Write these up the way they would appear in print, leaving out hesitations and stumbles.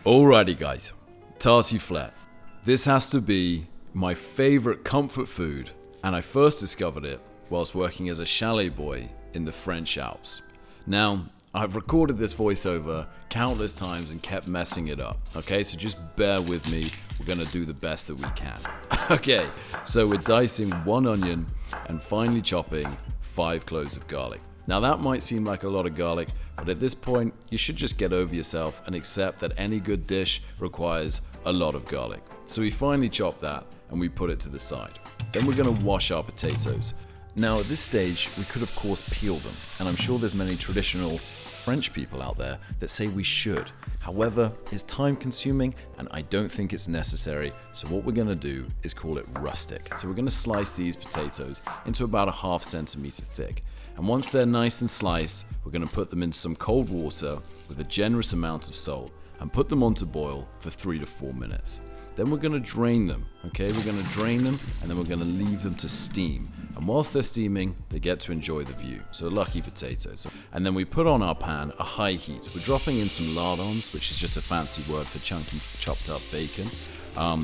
Alrighty guys, tartiflette. This has to be my favorite comfort food, and I first discovered it whilst working as a chalet boy in the French Alps. Now, I've recorded this voiceover countless times and kept messing it up, okay? So just bear with me, we're gonna do the best that we can. Okay, so we're dicing 1 onion and finely chopping 5 cloves of garlic. Now that might seem like a lot of garlic, but at this point, you should just get over yourself and accept that any good dish requires a lot of garlic. So we finely chop that and we put it to the side. Then we're gonna wash our potatoes. Now at this stage, we could of course peel them, and I'm sure there's many traditional French people out there that say we should. However, it's time consuming and I don't think it's necessary, so what we're gonna do is call it rustic. So we're gonna slice these potatoes into about a ½ centimeter thick. And once they're nice and sliced, we're gonna put them in some cold water with a generous amount of salt and put them on to boil for 3 to 4 minutes. Then we're gonna drain them, okay? We're gonna drain them and then we're gonna leave them to steam. And whilst they're steaming, they get to enjoy the view. So lucky potatoes. And then we put on our pan a high heat. We're dropping in some lardons, which is just a fancy word for chunky chopped up bacon.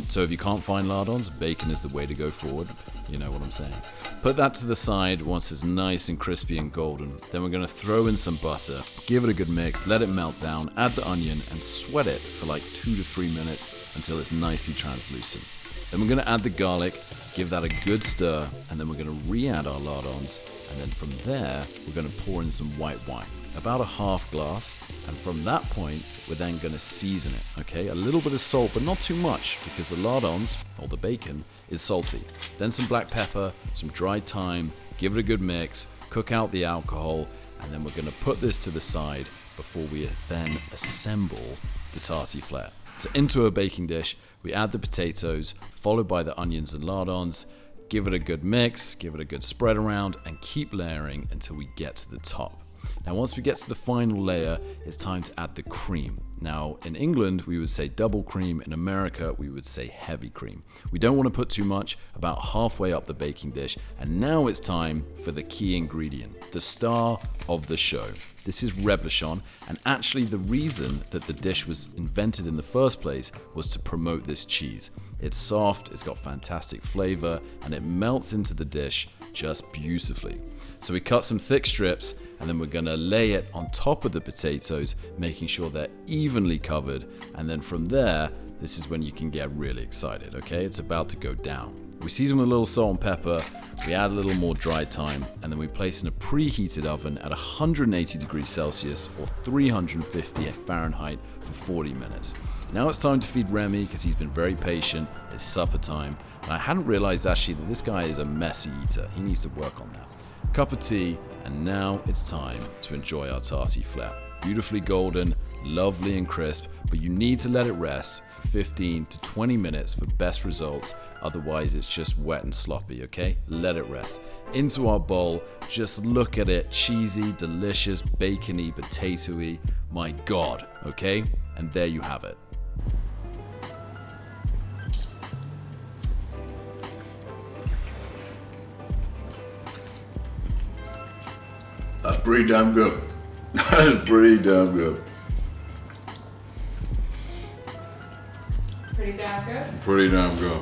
So if you can't find lardons, bacon is the way to go forward. You know what I'm saying. Put that to the side once it's nice and crispy and golden. Then we're gonna throw in some butter, give it a good mix, let it melt down, add the onion and sweat it for like 2 to 3 minutes until it's nicely translucent. Then we're gonna add the garlic, give that a good stir, and then we're gonna re-add our lardons, and then from there, we're gonna pour in some white wine, about a ½ glass, and from that point, we're then gonna season it, okay? A little bit of salt, but not too much, because the lardons, or the bacon, is salty. Then some black pepper, some dried thyme, give it a good mix, cook out the alcohol, and then we're gonna put this to the side before we then assemble the tartiflette. So into a baking dish, we add the potatoes, followed by the onions and lardons, give it a good mix, give it a good spread around, and keep layering until we get to the top. Now once we get to the final layer, it's time to add the cream. Now in England we would say double cream, in America we would say heavy cream. We don't want to put too much, about halfway up the baking dish, and now it's time for the key ingredient, the star of the show. This is Reblochon, and actually the reason that the dish was invented in the first place was to promote this cheese. It's soft, it's got fantastic flavor, and it melts into the dish just beautifully. So we cut some thick strips, and then we're gonna lay it on top of the potatoes, making sure they're evenly covered, and then from there, this is when you can get really excited, okay? It's about to go down. We season with a little salt and pepper, we add a little more dried thyme, and then we place in a preheated oven at 180 degrees Celsius or 350 Fahrenheit for 40 minutes. Now it's time to feed Remy because he's been very patient. It's supper time, and I hadn't realized actually that this guy is a messy eater. He needs to work on that. Cup of tea, and now it's time to enjoy our tartiflette. Beautifully golden, lovely and crisp, but you need to let it rest for 15 to 20 minutes for best results. Otherwise it's just wet and sloppy, okay? Let it rest. Into our bowl, just look at it, cheesy, delicious, bacony, potatoey. My God, okay? And there you have it. That's pretty damn good. That is pretty damn good. Pretty damn good. Pretty damn good.